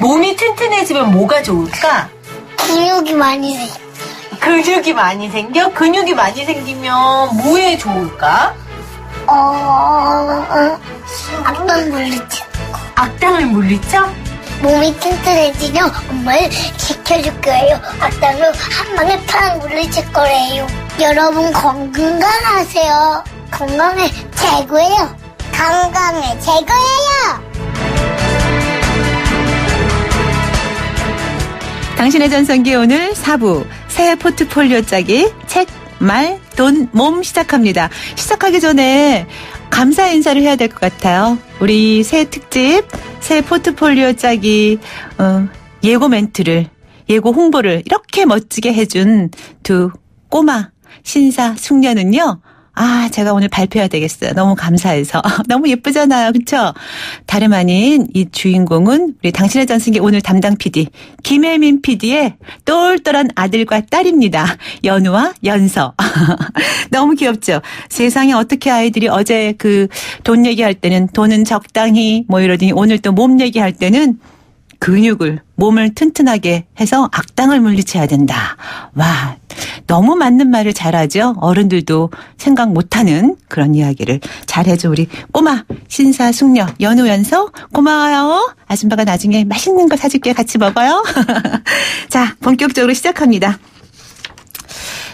몸이 튼튼해지면 뭐가 좋을까? 근육이 많이 생겨. 근육이 많이 생겨? 근육이 많이 생기면 뭐에 좋을까? 악당 물리쳐. 악당을 물리쳐? 몸이 튼튼해지면 엄마를 지켜줄 거예요. 악당을 한 방에 팍 물리칠 거래요. 여러분 건강하세요. 건강에 최고예요. 건강에 최고예요. 당신의 전성기 오늘 4부 새해 포트폴리오 짜기 책, 말, 돈, 몸 시작합니다. 시작하기 전에 감사 인사를 해야 될 것 같아요. 우리 새해 특집 새해 포트폴리오 짜기 예고 멘트를 예고 홍보를 이렇게 멋지게 해준 두 꼬마 신사 숙녀는요. 제가 오늘 발표해야 되겠어요. 너무 감사해서. 너무 예쁘잖아요. 그렇죠? 다름 아닌 이 주인공은 우리 당신의 전승기 오늘 담당 PD 김혜민 PD의 똘똘한 아들과 딸입니다. 연우와 연서. 너무 귀엽죠? 세상에 어떻게 아이들이 어제 그 돈 얘기할 때는 돈은 적당히 뭐 이러더니 오늘 또 몸 얘기할 때는 근육을 몸을 튼튼하게 해서 악당을 물리쳐야 된다. 와, 너무 맞는 말을 잘하죠. 어른들도 생각 못하는 그런 이야기를 잘해줘 우리 꼬마 신사 숙녀 연우 연서 고마워요. 아줌마가 나중에 맛있는 거 사줄게 같이 먹어요. 자, 본격적으로 시작합니다.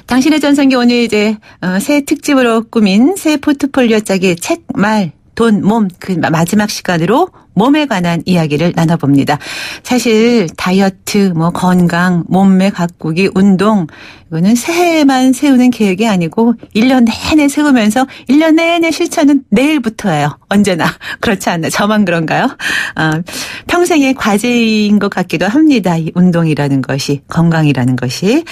당신의 전성기 오늘 이제 새해 특집으로 꾸민 새해 포트폴리오 짜기 책, 말, 돈, 몸 그 마지막 시간으로 몸에 관한 이야기를 나눠봅니다. 사실 다이어트, 건강, 몸매 가꾸기, 운동 이거는 새해에만 세우는 계획이 아니고 1년 내내 세우면서 1년 내내 실천은 내일부터예요. 언제나. 그렇지 않나? 저만 그런가요? 평생의 과제인 것 같기도 합니다. 이 운동이라는 것이, 건강이라는 것이.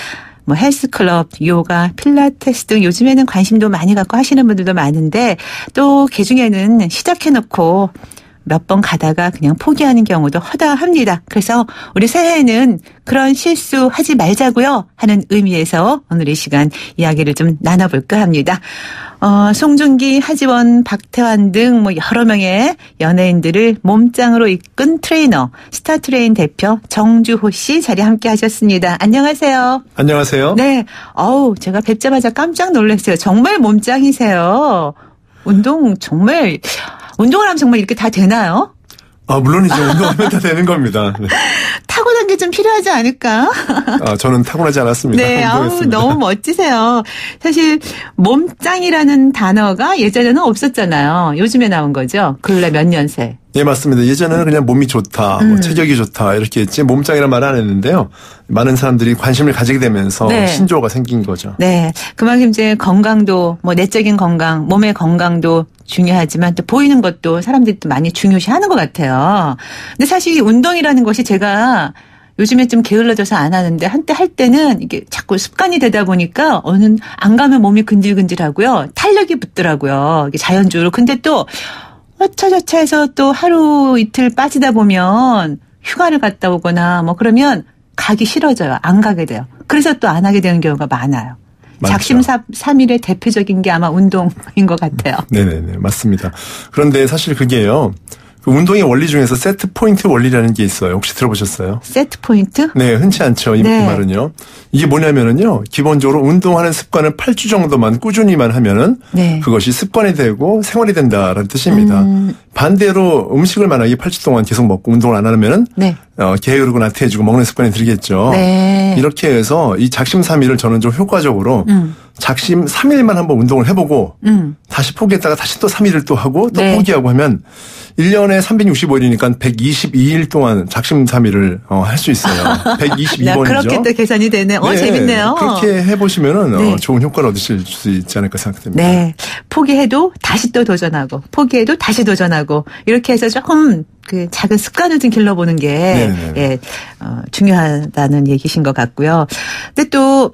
헬스클럽, 요가, 필라테스 등 요즘에는 관심도 많이 갖고 하시는 분들도 많은데 또 그중에는 시작해놓고 몇 번 가다가 그냥 포기하는 경우도 허다합니다. 그래서 우리 새해에는 그런 실수하지 말자고요 하는 의미에서 오늘 이 시간 이야기를 좀 나눠볼까 합니다. 송중기, 하지원, 박태환 등 여러 명의 연예인들을 몸짱으로 이끈 트레이너, 스타트레인 대표 정주호 씨 자리에 함께 하셨습니다. 안녕하세요. 안녕하세요. 네. 제가 뵙자마자 깜짝 놀랐어요. 정말 몸짱이세요. 운동을 하면 정말 이렇게 다 되나요? 물론이죠. 운동하면 다 되는 겁니다. 네. 타고난 게 좀 필요하지 않을까? 저는 타고나지 않았습니다. 네, 너무 멋지세요. 사실 몸짱이라는 단어가 예전에는 없었잖아요. 요즘에 나온 거죠. 근래 몇 년 새. 네, 맞습니다. 예전에는 그냥 몸이 좋다, 체격이 좋다 이렇게 했지 몸짱이라는 말을 안 했는데요. 많은 사람들이 관심을 가지게 되면서 네. 신조어가 생긴 거죠. 네, 그만큼 이제 건강도 내적인 건강, 몸의 건강도 중요하지만 또 보이는 것도 사람들이 또 많이 중요시하는 것 같아요. 근데 사실 이 운동이라는 것이 제가 요즘에 좀 게을러져서 안 하는데 한때 할 때는 이게 자꾸 습관이 되다 보니까 안 가면 몸이 근질근질하고요. 탄력이 붙더라고요. 이게 자연적으로. 근데 또 어차저차해서 또 하루 이틀 빠지다 보면 휴가를 갔다 오거나 그러면 가기 싫어져요. 안 가게 돼요. 그래서 또 안 하게 되는 경우가 많아요. 맞죠. 작심삼일의 대표적인 게 아마 운동인 것 같아요. 네네네, 맞습니다. 그런데 사실 그게요. 그 운동의 원리 중에서 세트 포인트 원리라는 게 있어요. 혹시 들어보셨어요? 세트 포인트? 네, 흔치 않죠. 이 말은요. 이게 뭐냐면은요. 기본적으로 운동하는 습관을 8주 정도만 꾸준히만 하면은 그것이 습관이 되고 생활이 된다라는 뜻입니다. 반대로 음식을 만약에 8주 동안 계속 먹고 운동을 안 하면은 게으르고 나태해지고 먹는 습관이 들겠죠. 네. 이렇게 해서 이 작심삼일을 저는 좀 효과적으로 작심 3일만 한번 운동을 해보고 다시 포기했다가 다시 또 3일을 또 하고 또 포기하고 하면 1년에 365일이니까 122일 동안 작심 3일을 할 수 있어요. 122번이죠. 그렇게 또 계산이 되네. 재밌네요. 그렇게 해보시면은 좋은 효과를 얻으실 수 있지 않을까 생각됩니다. 네. 포기해도 다시 또 도전하고 포기해도 다시 도전하고 이렇게 해서 조금 그 작은 습관을 좀 길러보는 게 중요하다는 얘기신 것 같고요. 근데 또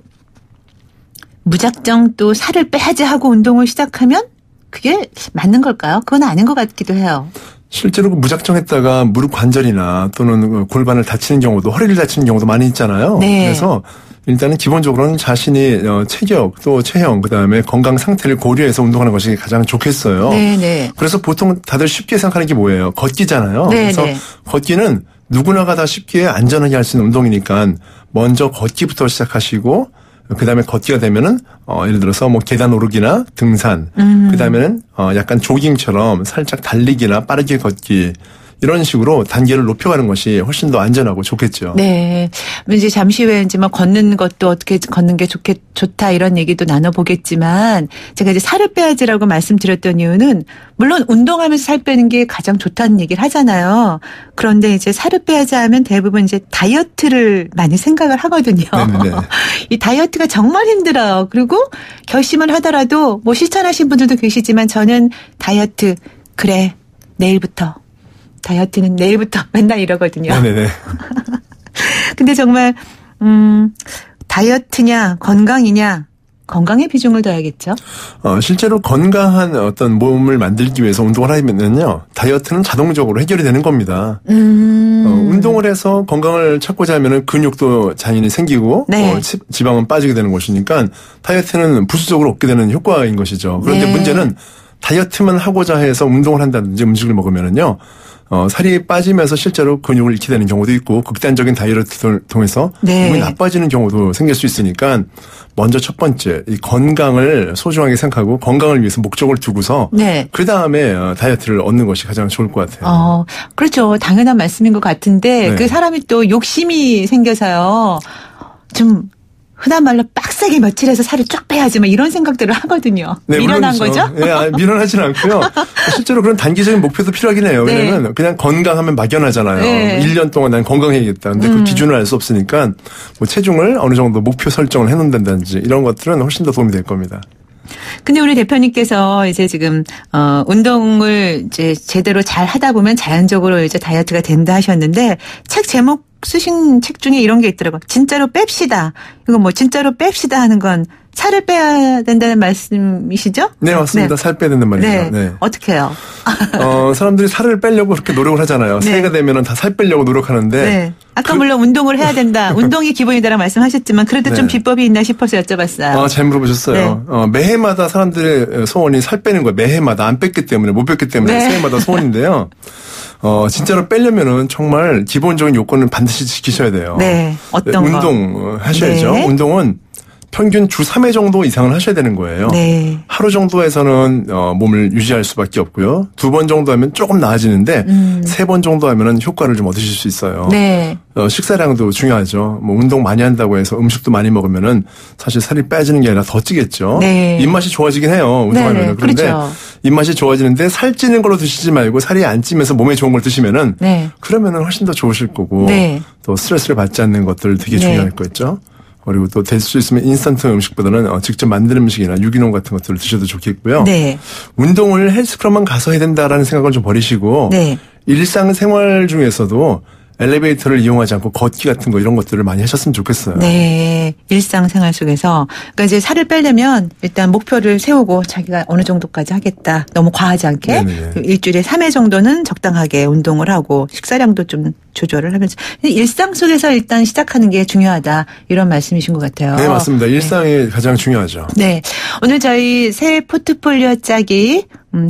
무작정 또 살을 빼야지 하고 운동을 시작하면 그게 맞는 걸까요? 그건 아닌 것 같기도 해요. 실제로 무작정 했다가 무릎 관절이나 또는 골반을 다치는 경우도, 허리를 다치는 경우도 많이 있잖아요. 네. 그래서 일단은 기본적으로는 자신이 체격 또 체형 그다음에 건강 상태를 고려해서 운동하는 것이 가장 좋겠어요. 네네. 그래서 보통 다들 쉽게 생각하는 게 뭐예요? 걷기잖아요. 네네. 그래서 걷기는 누구나가 다 쉽게 안전하게 할 수 있는 운동이니까 먼저 걷기부터 시작하시고 그다음에 걷기가 되면은 예를 들어서 뭐 계단 오르기나 등산, 그다음에는 약간 조깅처럼 살짝 달리기나 빠르게 걷기 이런 식으로 단계를 높여가는 것이 훨씬 더 안전하고 좋겠죠. 네. 이제 잠시 후에 이제 뭐 걷는 것도 어떻게 걷는 게 좋다 이런 얘기도 나눠보겠지만 제가 이제 살을 빼야지라고 말씀드렸던 이유는 물론 운동하면서 살 빼는 게 가장 좋다는 얘기를 하잖아요. 그런데 이제 살을 빼야지 하면 대부분 이제 다이어트를 많이 생각을 하거든요. 네네. 이 다이어트가 정말 힘들어요. 그리고 결심을 하더라도 뭐 실천하신 분들도 계시지만 저는 다이어트 그래 내일부터. 다이어트는 내일부터 맨날 이러거든요. 네네. 근데 정말 다이어트냐 건강이냐 건강에 비중을 둬야겠죠. 실제로 건강한 어떤 몸을 만들기 위해서 운동을 하면은요 다이어트는 자동적으로 해결이 되는 겁니다. 운동을 해서 건강을 찾고자 하면은 근육도 당연히 생기고 네. 지방은 빠지게 되는 것이니까 다이어트는 부수적으로 얻게 되는 효과인 것이죠. 그런데 네. 문제는 다이어트만 하고자 해서 운동을 한다든지 음식을 먹으면은요. 살이 빠지면서 실제로 근육을 잃게 되는 경우도 있고 극단적인 다이어트를 통해서 네. 몸이 나빠지는 경우도 생길 수 있으니까 먼저 첫 번째 이 건강을 소중하게 생각하고 건강을 위해서 목적을 두고서 네. 그다음에 다이어트를 얻는 것이 가장 좋을 것 같아요. 그렇죠. 당연한 말씀인 것 같은데 네. 그 사람이 또 욕심이 생겨서요. 좀 흔한 말로 빡세게 며칠에서 살을 쫙 빼야지 막 이런 생각들을 하거든요. 네, 미련한 물론이죠. 거죠? 네, 미련하지는 않고요. 실제로 그런 단기적인 목표도 필요하긴 해요. 네. 왜냐면 그냥 건강하면 막연하잖아요. 네. 1년 동안 난 건강해야겠다. 근데 그 기준을 알 수 없으니까 뭐 체중을 어느 정도 목표 설정을 해놓는다든지 이런 것들은 훨씬 더 도움이 될 겁니다. 근데 우리 대표님께서 이제 지금 운동을 이제 제대로 잘 하다 보면 자연적으로 이제 다이어트가 된다 하셨는데 책 제목 쓰신 책 중에 이런 게 있더라고요. 진짜로 뺍시다. 이거 뭐 진짜로 뺍시다 하는 건 살을 빼야 된다는 말씀이시죠? 네, 맞습니다. 네. 살 빼야 된단 말이죠. 네. 네. 어떻게 해요? 사람들이 살을 빼려고 그렇게 노력을 하잖아요. 네. 새해가 되면은 다 살 빼려고 노력하는데. 네. 아까 물론 운동을 해야 된다. 운동이 기본이다라고 말씀하셨지만 그래도 네. 좀 비법이 있나 싶어서 여쭤봤어요. 잘 물어보셨어요. 네. 매해마다 사람들의 소원이 살 빼는 거예요. 매해마다 안 뺐기 때문에, 못 뺐기 때문에 네. 새해마다 소원인데요. 진짜로 빼려면은 정말 기본적인 요건은 반드시 지키셔야 돼요. 네. 어떤 거? 운동 하셔야죠. 네. 운동은 평균 주 3회 정도 이상을 하셔야 되는 거예요. 네. 하루 정도에서는 몸을 유지할 수밖에 없고요. 2번 정도 하면 조금 나아지는데 3번 정도 하면은 효과를 좀 얻으실 수 있어요. 네. 식사량도 중요하죠. 뭐 운동 많이 한다고 해서 음식도 많이 먹으면은 사실 살이 빠지는 게 아니라 더 찌겠죠. 네. 입맛이 좋아지긴 해요. 운동하면은. 네. 그런데 그렇죠. 입맛이 좋아지는데 살찌는 걸로 드시지 말고 살이 안 찌면서 몸에 좋은 걸 드시면은 네. 그러면은 훨씬 더 좋으실 거고 네. 또 스트레스를 받지 않는 것들 되게 네. 중요할 거겠죠. 그리고 또 될 수 있으면 인스턴트 음식보다는 직접 만든 음식이나 유기농 같은 것들을 드셔도 좋겠고요. 네. 운동을 헬스클럽만 가서 해야 된다라는 생각을 좀 버리시고 네. 일상생활 중에서도 엘리베이터를 이용하지 않고 걷기 같은 거 이런 것들을 많이 하셨으면 좋겠어요. 네. 일상생활 속에서. 그러니까 이제 살을 빼려면 일단 목표를 세우고 자기가 어느 정도까지 하겠다. 너무 과하지 않게. 네네. 일주일에 3회 정도는 적당하게 운동을 하고 식사량도 좀 조절을 하면서. 일상 속에서 일단 시작하는 게 중요하다. 이런 말씀이신 것 같아요. 네, 맞습니다. 일상이 가장 중요하죠. 네. 오늘 저희 새 포트폴리오 짜기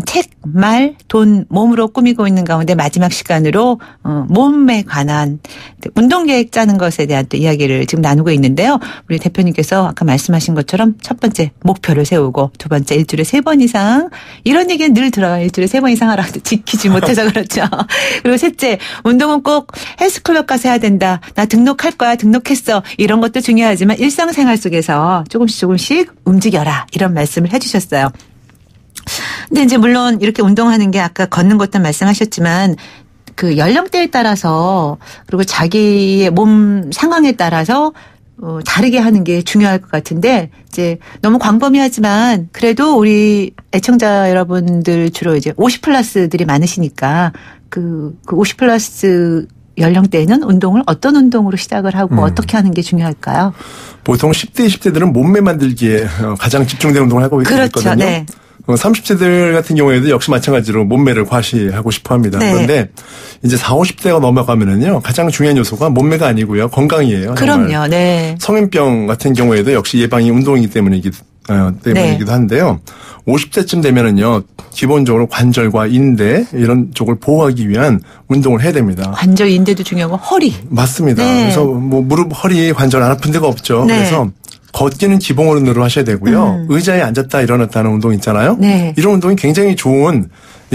책, 말, 돈, 몸으로 꾸미고 있는 가운데 마지막 시간으로 몸에 관한 운동 계획 짜는 것에 대한 또 이야기를 지금 나누고 있는데요. 우리 대표님께서 아까 말씀하신 것처럼 첫 번째 목표를 세우고 두 번째 일주일에 3번 이상 이런 얘기는 늘 들어요. 일주일에 3번 이상 하라 지키지 못해서 그렇죠. 그리고 셋째 운동은 꼭 헬스클럽 가서 해야 된다. 나 등록할 거야. 등록했어. 이런 것도 중요하지만 일상생활 속에서 조금씩 움직여라. 이런 말씀을 해 주셨어요. 근데 이제 물론 이렇게 운동하는 게 아까 걷는 것도 말씀하셨지만 그 연령대에 따라서 그리고 자기의 몸 상황에 따라서 다르게 하는 게 중요할 것 같은데 이제 너무 광범위하지만 그래도 우리 애청자 여러분들 주로 이제 50플러스들이 많으시니까 그 50플러스 연령대에는 운동을 어떤 운동으로 시작을 하고 어떻게 하는 게 중요할까요? 보통 10대, 20대들은 몸매 만들기에 가장 집중된 운동을 하고 있거든요. 그렇죠. 네. 30대들 같은 경우에도 역시 마찬가지로 몸매를 과시하고 싶어 합니다. 네. 그런데 이제 40, 50대가 넘어가면은요, 가장 중요한 요소가 몸매가 아니고요, 건강이에요. 그럼요, 정말. 네. 성인병 같은 경우에도 역시 예방이 운동이기 때문이기도 한데요. 50대쯤 되면은요, 기본적으로 관절과 인대 이런 쪽을 보호하기 위한 운동을 해야 됩니다. 관절, 인대도 중요하고 허리. 맞습니다. 네. 그래서 뭐 무릎, 허리, 관절 안 아픈 데가 없죠. 네. 그래서 걷기는 기본으로 하셔야 되고요. 의자에 앉았다 일어났다 하는 운동 있잖아요. 네. 이런 운동이 굉장히 좋은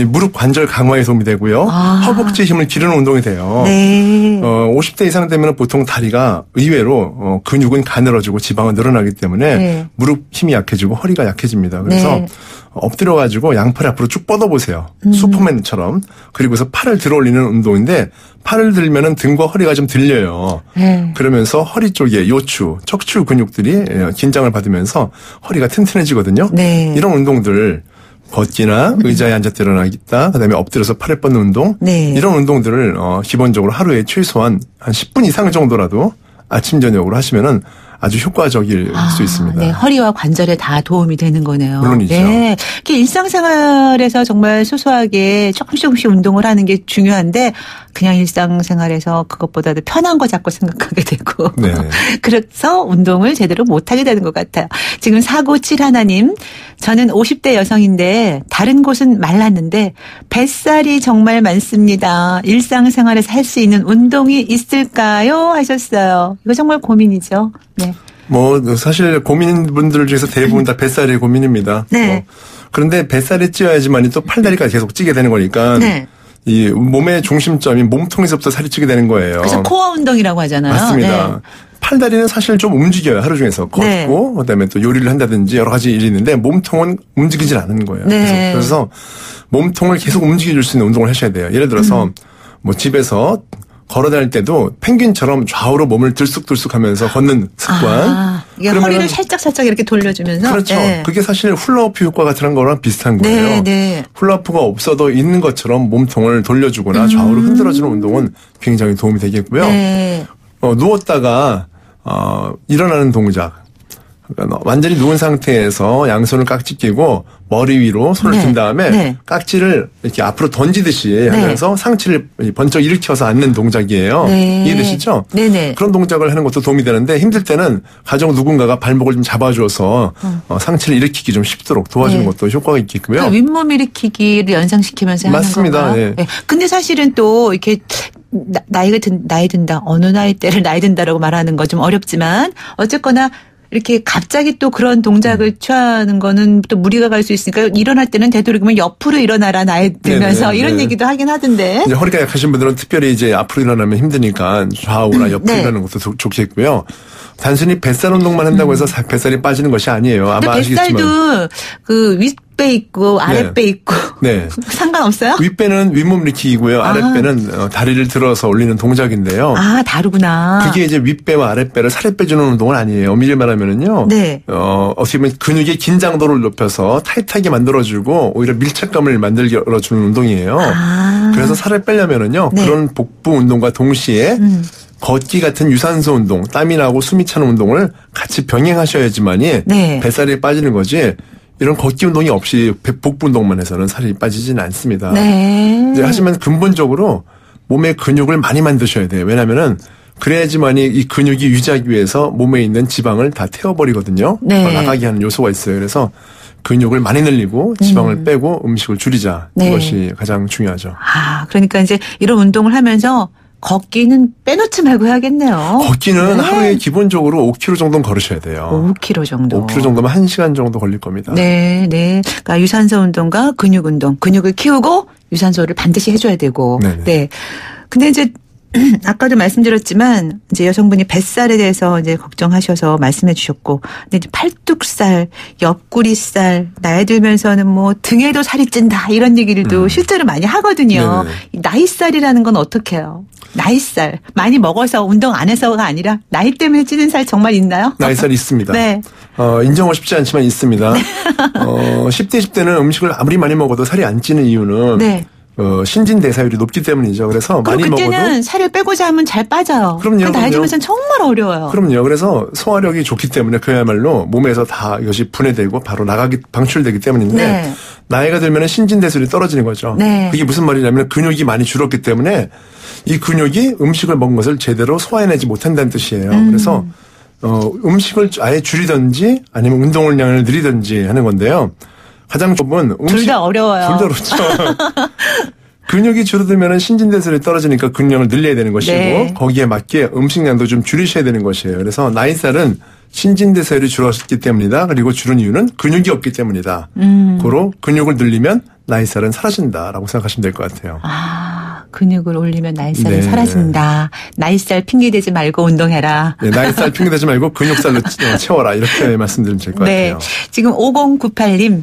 무릎 관절 강화에 도움이 되고요. 허벅지 힘을 기르는 운동이 돼요. 네. 50대 이상 되면 보통 다리가 의외로 근육은 가늘어지고 지방은 늘어나기 때문에 네. 무릎 힘이 약해지고 허리가 약해집니다. 그래서 네. 엎드려가지고 양팔 앞으로 쭉 뻗어보세요. 슈퍼맨처럼. 그리고서 팔을 들어 올리는 운동인데 팔을 들면은 등과 허리가 좀 들려요. 그러면서 허리 쪽에 요추, 척추 근육들이 긴장을 받으면서 허리가 튼튼해지거든요. 네. 이런 운동들 걷기나 의자에 앉았다 일어나겠다, 그다음에 엎드려서 팔을 뻗는 운동, 네. 이런 운동들을 기본적으로 하루에 최소한 한 10분 이상 정도라도 아침 저녁으로 하시면은 아주 효과적일 수 있습니다. 네, 허리와 관절에 다 도움이 되는 거네요. 물론이죠. 네, 일상생활에서 정말 소소하게 조금씩 운동을 하는 게 중요한데 그냥 일상생활에서 그것보다도 편한 거 자꾸 생각하게 되고 네. 그래서 운동을 제대로 못하게 되는 것 같아요. 지금 4971님, 저는 50대 여성인데 다른 곳은 말랐는데 뱃살이 정말 많습니다. 일상생활에서 할 수 있는 운동이 있을까요? 하셨어요. 이거 정말 고민이죠. 네. 뭐 사실 고민분들 중에서 대부분 다 뱃살이 고민입니다. 네. 그런데 뱃살이 찌어야지만 또 팔다리가 계속 찌게 되는 거니까 네. 이 몸의 중심점이 몸통에서부터 살이 찌게 되는 거예요. 그래서 코어 운동이라고 하잖아요. 맞습니다. 네. 팔다리는 사실 좀 움직여요. 하루 중에서 걷고 네. 그다음에 또 요리를 한다든지 여러 가지 일이 있는데 몸통은 움직이질 않는 거예요. 네. 그래서 몸통을 계속 움직여줄 수 있는 운동을 하셔야 돼요. 예를 들어서 뭐 집에서 걸어다닐 때도 펭귄처럼 좌우로 몸을 들쑥들쑥하면서 걷는 습관. 이게 허리를 살짝 이렇게 돌려주면서. 그렇죠. 네. 그게 사실 훌라후프 효과 같은 거랑 비슷한 거예요. 네, 네. 훌라후프가 없어도 있는 것처럼 몸통을 돌려주거나 좌우로 흔들어주는 운동은 굉장히 도움이 되겠고요. 네. 누웠다가 일어나는 동작. 그러니까 완전히 누운 상태에서 양손을 깍지 끼고 머리 위로 손을 든 다음에 네. 깍지를 이렇게 앞으로 던지듯이 하면서 상체를 번쩍 일으켜서 앉는 동작이에요. 네. 이해되시죠? 네네. 그런 동작을 하는 것도 도움이 되는데 힘들 때는 가정 누군가가 발목을 좀 잡아줘서 상체를 일으키기 좀 쉽도록 도와주는 것도 효과가 있겠고요. 그러니까 윗몸 일으키기를 연상시키면서 하는 맞습니다. 건가요? 네. 네. 근데 사실은 또 이렇게 나이 든다, 어느 나이 때를 나이 든다라고 말하는 거 좀 어렵지만 어쨌거나 이렇게 갑자기 또 그런 동작을 취하는 거는 또 무리가 갈 수 있으니까 일어날 때는 되도록이면 옆으로 일어나라 나이 들면서 네네, 이런 얘기도 하긴 하던데. 이제 허리가 약하신 분들은 특별히 이제 앞으로 일어나면 힘드니까 좌우나 옆으로 일어나는 것도 좋겠고요. 단순히 뱃살 운동만 한다고 해서 뱃살이 빠지는 것이 아니에요. 아마 아시겠지만. 뱃살도 그 윗배 있고 아랫배 있고 네. 상관없어요? 윗배는 윗몸 일으키기고요. 아랫배는 다리를 들어서 올리는 동작인데요. 다르구나. 그게 이제 윗배와 아랫배를 살에 빼주는 운동은 아니에요. 엄밀히 말하면은요. 네. 어떻게 보면 근육의 긴장도를 높여서 타이트하게 만들어주고 오히려 밀착감을 만들어주는 운동이에요. 그래서 살을 빼려면은요. 네. 그런 복부 운동과 동시에 걷기 같은 유산소 운동, 땀이 나고 숨이 차는 운동을 같이 병행하셔야지만이 네. 뱃살이 빠지는 거지. 이런 걷기 운동이 없이 복부 운동만 해서는 살이 빠지지는 않습니다. 네. 하지만 근본적으로 몸의 근육을 많이 만드셔야 돼요. 왜냐면은 그래야지만이 이 근육이 유지하기 위해서 몸에 있는 지방을 다 태워버리거든요. 네. 나가게 하는 요소가 있어요. 그래서 근육을 많이 늘리고 지방을 빼고 음식을 줄이자. 네. 이것이 가장 중요하죠. 그러니까 이제 이런 운동을 하면서 걷기는 빼놓지 말고 해야겠네요. 걷기는 네. 하루에 기본적으로 5km 정도는 걸으셔야 돼요. 5km 정도. 5km 정도면 1시간 정도 걸릴 겁니다. 네, 네. 그러니까 유산소 운동과 근육 운동. 근육을 키우고 유산소를 반드시 해줘야 되고. 네네. 네. 근데 이제 아까도 말씀드렸지만 이제 여성분이 뱃살에 대해서 이제 걱정하셔서 말씀해 주셨고, 근데 이제 팔뚝살, 옆구리살, 나이 들면서는 뭐 등에도 살이 찐다 이런 얘기들도 실제로 많이 하거든요. 나이살이라는 건 어떻게 해요? 나이살 많이 먹어서 운동 안 해서가 아니라 나이 때문에 찌는 살 정말 있나요? 나이살 있습니다. 네. 인정하고 싶지 않지만 있습니다. 10대, 20대는 음식을 아무리 많이 먹어도 살이 안 찌는 이유는 네. 신진대사율이 높기 때문이죠. 그래서 많이 그때는 먹어도 살을 빼고자 하면 잘 빠져요. 그럼요. 나이 들면서는 정말 어려워요. 그럼요. 그래서 소화력이 좋기 때문에 그야말로 몸에서 다 이것이 분해되고 바로 방출되기 때문인데 네. 나이가 들면 신진대사율이 떨어지는 거죠. 네. 그게 무슨 말이냐면 근육이 많이 줄었기 때문에 이 근육이 음식을 먹은 것을 제대로 소화해내지 못한다는 뜻이에요. 그래서 음식을 아예 줄이든지 아니면 운동량을 늘리든지 하는 건데요. 가장 좁은 둘 다 어려워요. 둘 다 그렇죠. 근육이 줄어들면 신진대사율이 떨어지니까 근력을 늘려야 되는 것이고 네. 거기에 맞게 음식량도 좀 줄이셔야 되는 것이에요. 그래서 나이살은 신진대사율이 줄었기 때문이다. 그리고 줄은 이유는 근육이 없기 때문이다. 고로 근육을 늘리면 나이살은 사라진다라고 생각하시면 될 것 같아요. 근육을 올리면 나이살은 네. 사라진다. 나이살 핑계대지 말고 운동해라. 네, 나이살 핑계대지 말고 근육살로 채워라. 이렇게 말씀드리면 될 것 네. 같아요. 지금 5098님.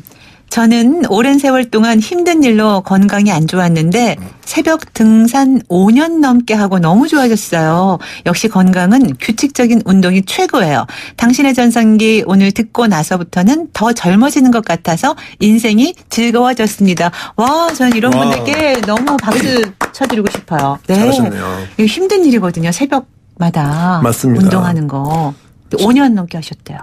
저는 오랜 세월 동안 힘든 일로 건강이 안 좋았는데 새벽 등산 5년 넘게 하고 너무 좋아졌어요. 역시 건강은 규칙적인 운동이 최고예요. 당신의 전성기 오늘 듣고 나서부터는 더 젊어지는 것 같아서 인생이 즐거워졌습니다. 와, 저는 이런 분들께 너무 박수 쳐드리고 싶어요. 네. 잘하셨네요. 이거 힘든 일이거든요. 새벽마다 맞습니다. 운동하는 거. 5년 넘게 하셨대요.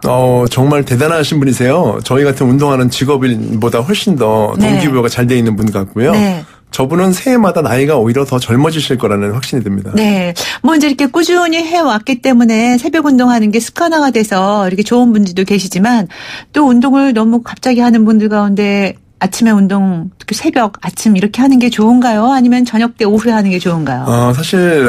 정말 대단하신 분이세요. 저희 같은 운동하는 직업인보다 훨씬 더 동기부여가 잘 돼 있는 분 같고요. 네. 저분은 새해마다 나이가 오히려 더 젊어지실 거라는 확신이 듭니다. 네. 뭐 이제 이렇게 꾸준히 해왔기 때문에 새벽 운동하는 게 습관화가 돼서 이렇게 좋은 분들도 계시지만 또 운동을 너무 갑자기 하는 분들 가운데 아침에 운동, 특히 새벽, 아침 이렇게 하는 게 좋은가요? 아니면 저녁 때 오후에 하는 게 좋은가요? 사실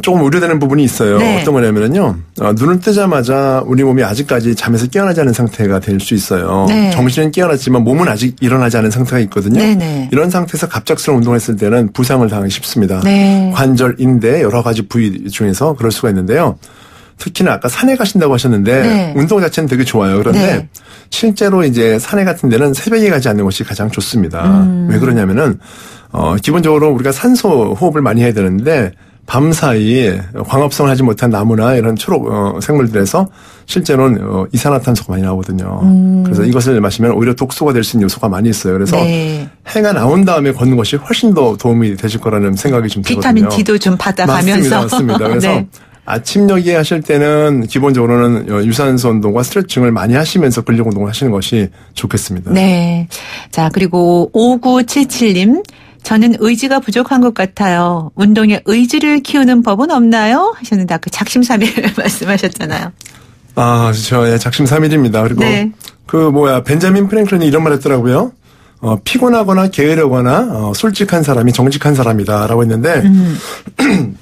조금 우려되는 부분이 있어요. 네. 어떤 거냐면요. 눈을 뜨자마자 우리 몸이 아직까지 잠에서 깨어나지 않은 상태가 될 수 있어요. 네. 정신은 깨어났지만 몸은 아직 일어나지 않은 상태가 있거든요. 네네. 이런 상태에서 갑작스러운 운동을 했을 때는 부상을 당하기 쉽습니다. 네. 관절, 인대 여러 가지 부위 중에서 그럴 수가 있는데요. 특히나 아까 산에 가신다고 하셨는데 네. 운동 자체는 되게 좋아요. 그런데 네. 실제로 이제 산에 같은 데는 새벽에 가지 않는 것이 가장 좋습니다. 왜 그러냐면은 기본적으로 우리가 산소 호흡을 많이 해야 되는데 밤사이 광합성을 하지 못한 나무나 이런 초록 생물들에서 실제로는 이산화탄소가 많이 나오거든요. 그래서 이것을 마시면 오히려 독소가 될 수 있는 요소가 많이 있어요. 그래서 네. 해가 나온 다음에 걷는 것이 훨씬 더 도움이 되실 거라는 생각이 좀 들거든요. 비타민 D도 좀 받아가면서. 맞습니다. 그래서 네. 아침녘에 하실 때는 기본적으로는 유산소 운동과 스트레칭을 많이 하시면서 근력 운동을 하시는 것이 좋겠습니다. 네. 자, 그리고 5977님. 저는 의지가 부족한 것 같아요. 운동에 의지를 키우는 법은 없나요? 하셨는데 아까 작심삼일 말씀하셨잖아요. 그렇죠. 작심삼일입니다. 그리고 네. 벤자민 프랭클린이 이런 말 했더라고요. 피곤하거나 게으르거나 솔직한 사람이 정직한 사람이다라고 했는데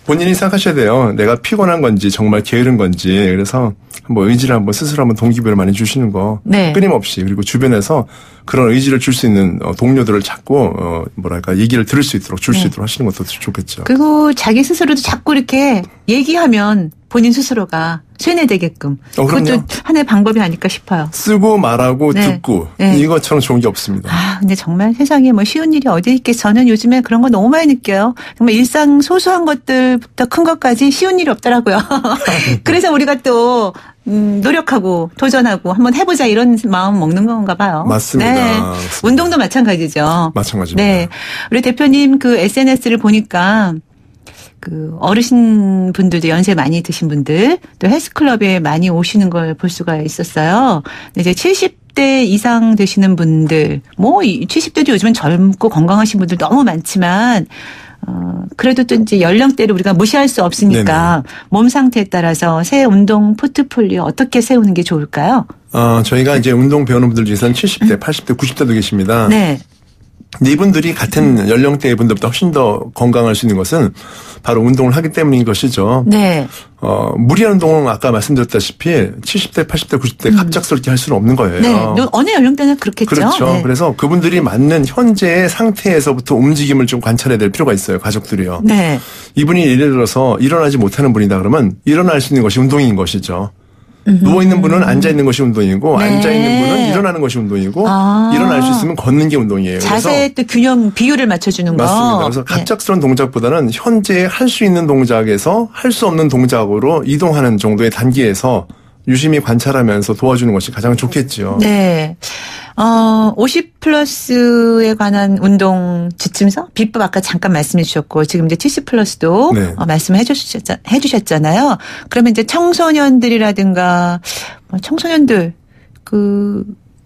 본인이 생각하셔야 돼요. 내가 피곤한 건지 정말 게으른 건지. 그래서 의지를 한번 스스로 한번 동기부여를 많이 주시는 거 네. 끊임없이 그리고 주변에서 그런 의지를 줄 수 있는 동료들을 찾고 얘기를 들을 수 있도록 줄 수 있도록 하시는 것도 좋겠죠. 그리고 자기 스스로도 자꾸 이렇게 얘기하면 본인 스스로가 쇠뇌되게끔 그것도 하나의 방법이 아닐까 싶어요. 쓰고 말하고 네. 듣고 네. 이것처럼 좋은 게 없습니다. 근데 정말 세상에 쉬운 일이 어디 있겠어. 저는 요즘에 그런 거 너무 많이 느껴요. 정말 일상 소소한 것들부터 큰 것까지 쉬운 일이 없더라고요. 그래서 우리가 또 노력하고 도전하고 한번 해보자 이런 마음 먹는 건가 봐요. 맞습니다. 네. 맞습니다. 운동도 마찬가지죠. 마찬가지입니다. 네. 우리 대표님 SNS를 보니까 어르신 분들도 연세 많이 드신 분들 또 헬스클럽에 많이 오시는 걸 볼 수가 있었어요. 이제 70대 이상 되시는 분들 70대도 요즘은 젊고 건강하신 분들 너무 많지만 그래도 또 이제 연령대를 우리가 무시할 수 없으니까 네네. 몸 상태에 따라서 새 운동 포트폴리오 어떻게 세우는 게 좋을까요? 저희가 이제 운동 배우는 분들 중에서는 70대, 80대, 90대도 계십니다. 네. 이분들이 같은 연령대의 분들보다 훨씬 더 건강할 수 있는 것은 바로 운동을 하기 때문인 것이죠. 네. 무리한 운동은 아까 말씀드렸다시피 70대, 80대, 90대 갑작스럽게 할 수는 없는 거예요. 네. 어느 연령대나 그렇겠죠. 그렇죠. 네. 그래서 그분들이 맞는 현재의 상태에서부터 움직임을 좀 관찰해야 될 필요가 있어요. 가족들이요. 네. 이분이 예를 들어서 일어나지 못하는 분이다 그러면 일어날 수 있는 것이 운동인 것이죠. 누워있는 분은 앉아있는 것이 운동이고 네. 앉아있는 분은 일어나는 것이 운동이고 일어날 수 있으면 걷는 게 운동이에요. 자세의 또 균형 비율을 맞춰주는 거. 맞습니다. 그래서 갑작스러운 동작보다는 현재 할 수 있는 동작에서 할 수 없는 동작으로 이동하는 정도의 단계에서 유심히 관찰하면서 도와주는 것이 가장 좋겠죠. 네. 50+에 관한 운동 지침서 비법 아까 잠깐 말씀해 주셨고 지금 이제 70+도 네. 말씀해 주셨잖아요. 그러면 이제 청소년들이라든가 청소년들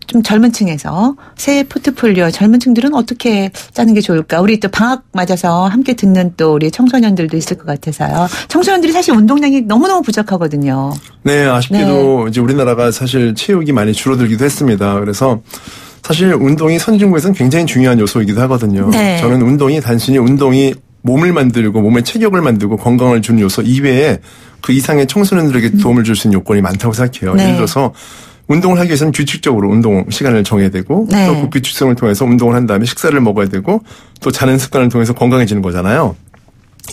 좀 젊은 층에서 새해 포트폴리오 젊은 층들은 어떻게 짜는 게 좋을까? 우리 또 방학 맞아서 함께 듣는 또 우리 청소년들도 있을 것 같아서요. 청소년들이 사실 운동량이 너무너무 부족하거든요. 네, 아쉽게도 이제 우리나라가 사실 체육이 많이 줄어들기도 했습니다. 그래서 사실 운동이 선진국에서는 굉장히 중요한 요소이기도 하거든요. 네. 저는 단순히 운동이 몸을 만들고 몸의 체격을 만들고 건강을 주는 요소 이외에 그 이상의 청소년들에게 도움을 줄 수 있는 요건이 많다고 생각해요. 네. 예를 들어서 운동을 하기 위해서는 규칙적으로 운동 시간을 정해야 되고 네. 또 그 규칙성을 통해서 운동을 한 다음에 식사를 먹어야 되고 또 자는 습관을 통해서 건강해지는 거잖아요.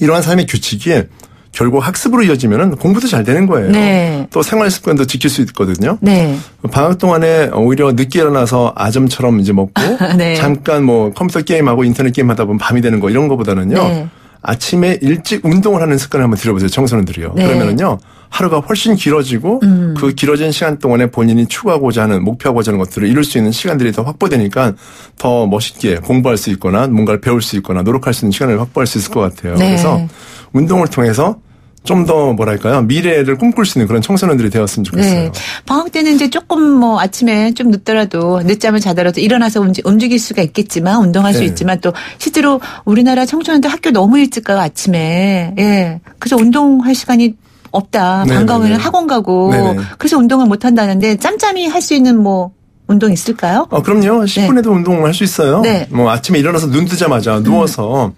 이러한 삶의 규칙이 결국 학습으로 이어지면은 공부도 잘 되는 거예요. 네. 또 생활 습관도 지킬 수 있거든요. 네. 방학 동안에 오히려 늦게 일어나서 아점처럼 이제 먹고 네. 잠깐 뭐 컴퓨터 게임하고 인터넷 게임 하다 보면 밤이 되는 거 이런 거보다는요. 네. 아침에 일찍 운동을 하는 습관을 한번 들여보세요. 청소년들이요. 네. 그러면은요. 하루가 훨씬 길어지고 그 길어진 시간 동안에 본인이 추구하고자 하는 목표하고자 하는 것들을 이룰 수 있는 시간들이 더 확보되니까 더 멋있게 공부할 수 있거나 뭔가를 배울 수 있거나 노력할 수 있는 시간을 확보할 수 있을 것 같아요. 네. 그래서 운동을 통해서 좀 더 뭐랄까요 미래를 꿈꿀 수 있는 그런 청소년들이 되었으면 좋겠어요. 네. 방학 때는 이제 조금 뭐 아침에 좀 늦잠을 자더라도 일어나서 움직일 수가 있겠지만 운동할 수 네. 있지만 또 실제로 우리나라 청소년들 학교 너무 일찍 가요 아침에. 예. 그래서 운동할 시간이 없다. 네네네. 방과 후에는 학원 가고 네네. 그래서 운동을 못 한다는데 짬짬이 할 수 있는 뭐 운동 있을까요? 그럼요. 10분에도 운동을 할 수 있어요. 네. 뭐 아침에 일어나서 눈 뜨자마자 누워서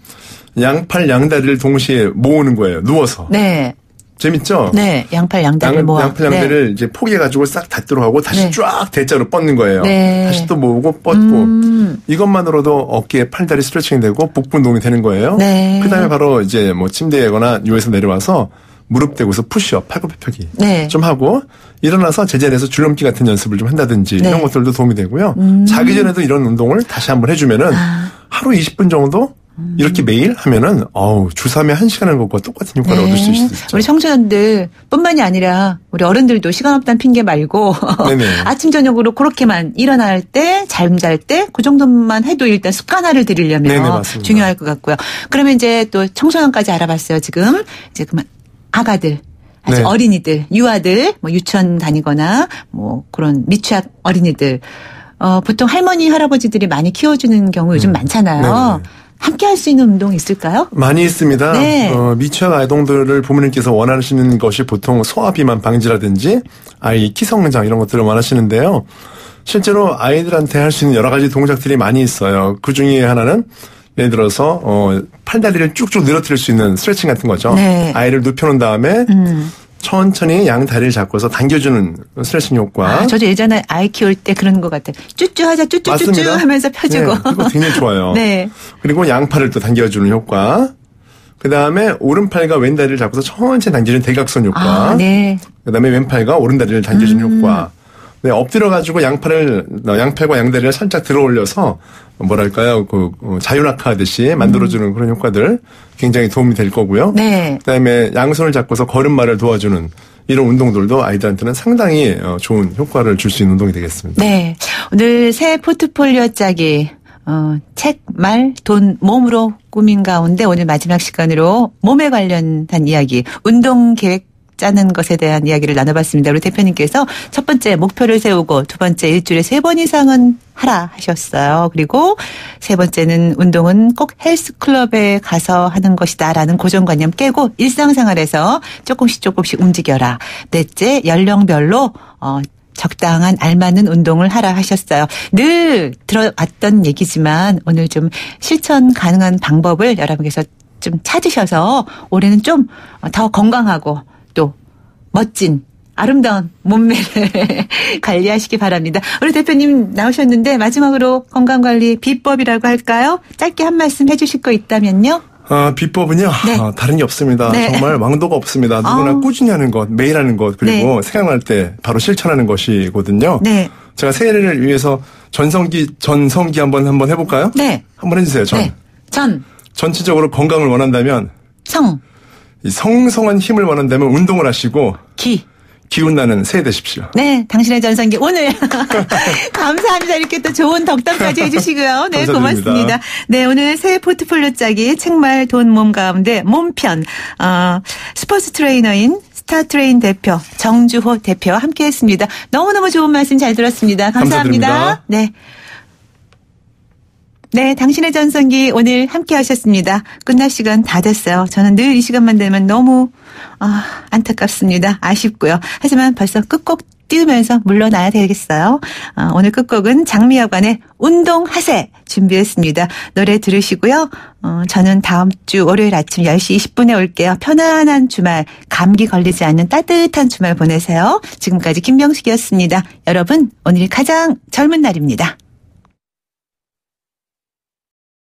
양팔 양다리를 동시에 모으는 거예요. 누워서. 네. 재밌죠? 네. 양팔 양다리를 모아. 양팔 양다리를 이제 포개가지고 싹 닫도록 하고 다시 네. 쫙 대자로 뻗는 거예요. 네. 다시 또 모으고 뻗고. 이것만으로도 어깨 팔다리 스트레칭이 되고 복부 운동이 되는 거예요. 네. 그다음에 바로 이제 뭐 침대에거나 누워서 내려와서 무릎 대고서 푸시업, 팔굽혀 펴기 네. 좀 하고 일어나서 제자리에서 줄넘기 같은 연습을 좀 한다든지 네. 이런 것들도 도움이 되고요. 자기 전에도 이런 운동을 다시 한번 해주면은 하루 20분 정도 이렇게 매일 하면은 주 3회 1시간 하는 것과 똑같은 효과를 얻을 수 있죠. 우리 청소년들 뿐만이 아니라 우리 어른들도 시간 없다는 핑계 말고 네네. 아침 저녁으로 그렇게만 일어날 때 잠잘 때 그 정도만 해도 일단 습관화를 들이려면 네네, 맞습니다. 중요할 것 같고요. 그러면 이제 또 청소년까지 알아봤어요. 지금 이제 그만 아가들 아직 네. 어린이들 유아들 뭐 유치원 다니거나 뭐 그런 미취학 어린이들 보통 할머니 할아버지들이 많이 키워주는 경우 요즘 많잖아요. 네네. 함께 할 수 있는 운동 있을까요? 많이 있습니다. 네. 미취학 아동들을 부모님께서 원하시는 것이 보통 소아비만 방지라든지 아이 키 성장 이런 것들을 원하시는데요. 실제로 아이들한테 할 수 있는 여러 가지 동작들이 많이 있어요. 그 중에 하나는 예를 들어서 팔다리를 쭉쭉 늘어뜨릴 수 있는 스트레칭 같은 거죠. 네. 아이를 눕혀놓은 다음에 천천히 양 다리를 잡고서 당겨주는 스트레칭 효과. 저도 예전에 아이 키울 때 그런 것 같아요. 쭈쭈 하자, 쭈쭈쭈쭈 맞습니다. 하면서 펴주고. 네, 그거 굉장히 좋아요. 네. 그리고 양팔을 또 당겨주는 효과. 그 다음에 오른팔과 왼다리를 잡고서 천천히 당겨주는 대각선 효과. 네. 그 다음에 왼팔과 오른다리를 당겨주는 효과. 네, 엎드려가지고 양팔과 양다리를 살짝 들어 올려서 뭐랄까요, 자유낙하 하듯이 만들어주는 그런 효과들 굉장히 도움이 될 거고요. 네. 그 다음에 양손을 잡고서 걸음마를 도와주는 이런 운동들도 아이들한테는 상당히 좋은 효과를 줄 수 있는 운동이 되겠습니다. 네. 오늘 새 포트폴리오 짜기, 책, 말, 돈, 몸으로 꾸민 가운데 오늘 마지막 시간으로 몸에 관련한 이야기, 운동 계획 짜는 것에 대한 이야기를 나눠봤습니다. 우리 대표님께서 첫 번째 목표를 세우고 두 번째 일주일에 3번 이상은 하라 하셨어요. 그리고 세 번째는 운동은 꼭 헬스클럽에 가서 하는 것이다라는 고정관념 깨고 일상생활에서 조금씩 움직여라. 넷째 연령별로 적당한 알맞는 운동을 하라 하셨어요. 늘 들어왔던 얘기지만 오늘 좀 실천 가능한 방법을 여러분께서 좀 찾으셔서 올해는 좀 더 건강하고 또 멋진 아름다운 몸매를 관리하시기 바랍니다. 우리 대표님 나오셨는데 마지막으로 건강관리 비법이라고 할까요? 짧게 한 말씀 해주실 거 있다면요. 비법은요. 네. 다른 게 없습니다. 네. 정말 왕도가 없습니다. 누구나 꾸준히 하는 것, 매일 하는 것, 그리고 네. 생각날 때 바로 실천하는 것이거든요. 네. 제가 새해를 위해서 전성기 한번 해볼까요? 네. 한번 해주세요. 네. 전체적으로 건강을 원한다면 이 성성한 힘을 원한다면 운동을 하시고 기운나는 새해 되십시오. 네, 당신의 전성기 오늘 감사합니다. 이렇게 또 좋은 덕담까지 해주시고요. 네, 감사드립니다. 고맙습니다. 네, 오늘 새해 포트폴리오 짜기 책말 돈 몸 가운데 몸편 스포츠 트레이너인 스타트레인 대표 정주호 대표와 함께했습니다. 너무너무 좋은 말씀 잘 들었습니다. 감사합니다. 감사드립니다. 네. 네, 당신의 전성기 오늘 함께 하셨습니다. 끝날 시간 다 됐어요. 저는 늘 이 시간만 되면 너무 안타깝습니다. 아쉽고요. 하지만 벌써 끝곡 띄우면서 물러나야 되겠어요. 오늘 끝곡은 장미여관의 운동하세 준비했습니다. 노래 들으시고요. 저는 다음 주 월요일 아침 10시 20분에 올게요. 편안한 주말, 감기 걸리지 않는 따뜻한 주말 보내세요. 지금까지 김명숙이었습니다. 여러분, 오늘 가장 젊은 날입니다.